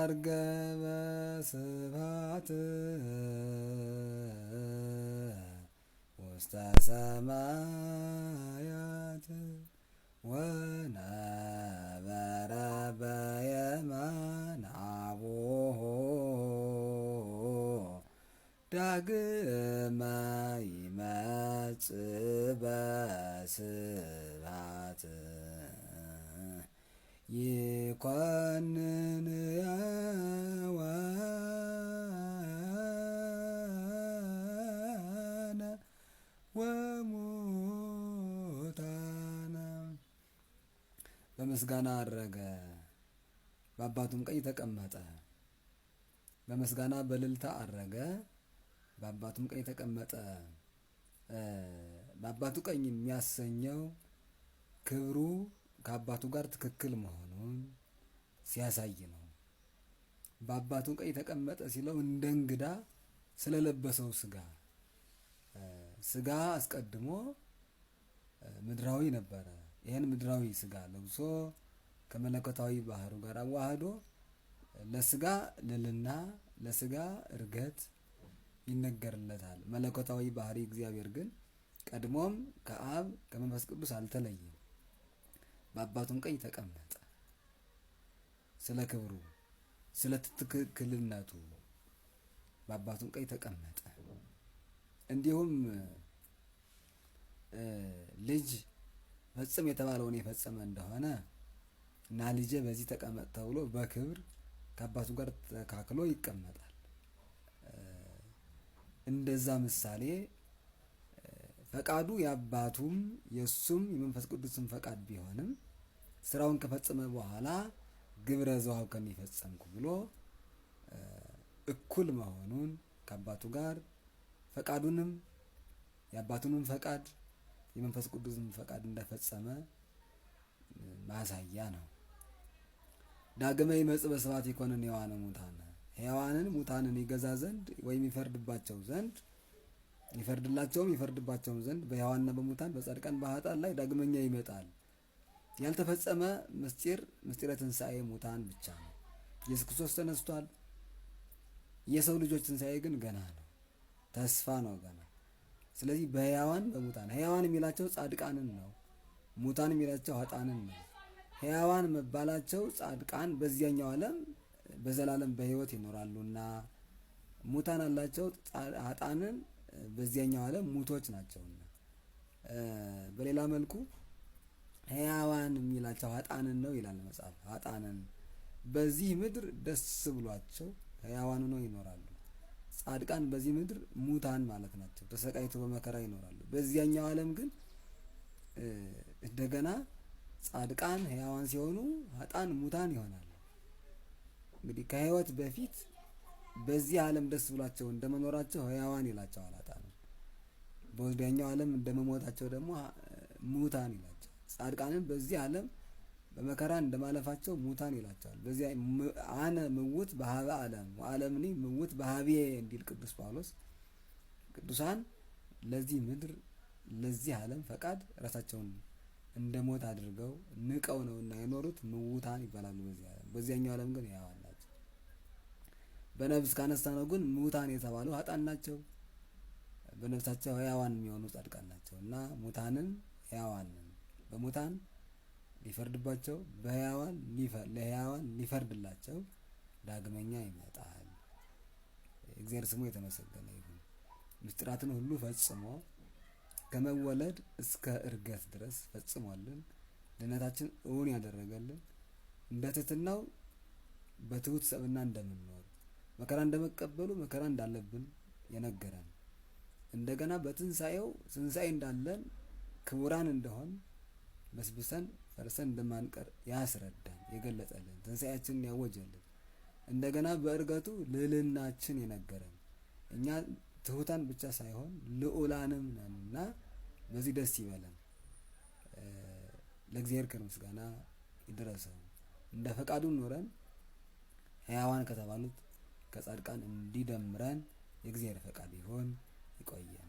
አርገበ ስብሐት ውስተ ሰማያት ወነበረ በየማነ አቡሁ ዳግመ ይመጽእ በስብሐት ይኰንን ሕያዋነ ወሙታነ። በምስጋና አረገ፣ በአባቱም ቀኝ ተቀመጠ። በምስጋና በእልልታ አረገ፣ በአባቱም ቀኝ ተቀመጠ። በአባቱ ቀኝ የሚያሰኘው ክብሩ ከአባቱ ጋር ትክክል መሆኑን ሲያሳይ ነው። በአባቱ ቀኝ ተቀመጠ ሲለው እንደ እንግዳ ስለለበሰው ስጋ አስቀድሞ ምድራዊ ነበረ። ይህን ምድራዊ ስጋ ለብሶ ከመለኮታዊ ባህሩ ጋር አዋህዶ ለስጋ ልልና ለስጋ እርገት ይነገርለታል። መለኮታዊ ባህሪ እግዚአብሔር ግን ቀድሞም ከአብ ከመንፈስ ቅዱስ አልተለየም። በአባቱም ቀኝ ተቀመጠ። ስለ ክብሩ ስለ ትክክልነቱ በአባቱም ቀኝ ተቀመጠ። እንዲሁም ልጅ ፈጽም የተባለውን የፈጸመ እንደሆነ እና ልጄ በዚህ ተቀመጥ ተብሎ በክብር ከአባቱ ጋር ተካክሎ ይቀመጣል። እንደዛ ምሳሌ ፈቃዱ የአባቱም የሱም የመንፈስ ቅዱስም ፈቃድ ቢሆንም ስራውን ከፈጸመ በኋላ ግብረ ዘዋሃብከኒ ፈጸምኩ ብሎ እኩል መሆኑን ከአባቱ ጋር ፈቃዱንም የአባቱንም ፈቃድ የመንፈስ ቅዱስም ፈቃድ እንደፈጸመ ማሳያ ነው። ዳግመ ይመጽእ በስብሐት ይኰንን ሕያዋነ ሙታነ፣ ሕያዋንን ሙታንን ይገዛ ዘንድ ወይም ይፈርድባቸው ዘንድ ይፈርድላቸውም ይፈርድባቸውም ዘንድ በሕያዋንና በሙታን በጻድቃን በኃጥአን ላይ ዳግመኛ ይመጣል። ያልተፈጸመ ምስጢረ ትንሣኤ ሙታን ብቻ ነው። ኢየሱስ ክርስቶስ ተነስቷል። የሰው ልጆች ትንሣኤ ግን ገና ነው፣ ተስፋ ነው ገና። ስለዚህ በሕያዋን በሙታን ሕያዋን የሚላቸው ጻድቃንን ነው፣ ሙታን የሚላቸው ኃጥአንን ነው። ሕያዋን መባላቸው ጻድቃን በዚያኛው ዓለም በዘላለም በሕይወት ይኖራሉና፣ ሙታን አላቸው ኃጥአንን በዚያኛው ዓለም ሙቶች ናቸውና። በሌላ መልኩ ሕያዋን የሚላቸው ኃጥአንን ነው ይላል መጽሐፍ። ኃጥአንን በዚህ ምድር ደስ ብሏቸው ሕያዋን ሆነው ይኖራሉ። ጻድቃን በዚህ ምድር ሙታን ማለት ናቸው፣ ተሰቃይተው በመከራ ይኖራሉ። በዚያኛው ዓለም ግን እንደገና ጻድቃን ሕያዋን ሲሆኑ ኃጥአን ሙታን ይሆናሉ። እንግዲህ ከሕይወት በፊት በዚህ ዓለም ደስ ብሏቸው እንደመኖራቸው ሕያዋን ይላቸዋል ኃጥአንን። በወዲያኛው ዓለም እንደመሞታቸው ደግሞ ሙታን ይላቸዋል። ጻድቃንን በዚህ ዓለም በመከራ እንደማለፋቸው ሙታን ይላቸዋል። በዚያ አነ ምውት በሀበ ዓለም ወዓለምኒ ምውት በሀቤ እንዲል ቅዱስ ጳውሎስ ቅዱሳን ለዚህ ምድር ለዚህ ዓለም ፈቃድ ራሳቸውን እንደ ሞት አድርገው ንቀው ነውና የኖሩት ምውታን ይባላሉ በዚህ ዓለም። በዚያኛው ዓለም ግን ሕያዋን ናቸው። በነፍስ ካነሳነው ግን ሙታን የተባሉ ኃጥአን ናቸው። በነፍሳቸው ሕያዋን የሚሆኑ ጻድቃን ናቸው እና ሙታንን ሕያዋንን በሙታን ሊፈርድባቸው ለሕያዋን ሊፈርድላቸው ዳግመኛ ይመጣል። እግዚአብሔር ስሙ የተመሰገነ ይሁን። ምስጢራትን ሁሉ ፈጽሞ ከመወለድ እስከ እርገት ድረስ ፈጽሞልን ድነታችን እውን ያደረገልን እንደ ትሕትናው በትሑት ሰብእና እንደምንኖር መከራ እንደመቀበሉ መከራ እንዳለብን የነገረን እንደገና በትንሣኤው ትንሣኤ እንዳለን ክቡራን እንደሆን በስብሰን ፈርሰን እንደማንቀር ያስረዳን የገለጸልን ትንሣኤያችንን ያወጀልን እንደገና በእርገቱ ልዕልናችን የነገረን እኛ ትሑታን ብቻ ሳይሆን ልዑላንም ነንና በዚህ ደስ ይበለን። ለእግዚአብሔር ክብር ምስጋና ይድረሰው። እንደ ፈቃዱ ኖረን ሕያዋን ከተባሉት ከጻድቃን እንዲደምረን የእግዚአብሔር ፈቃድ ይሆን። ይቆያል።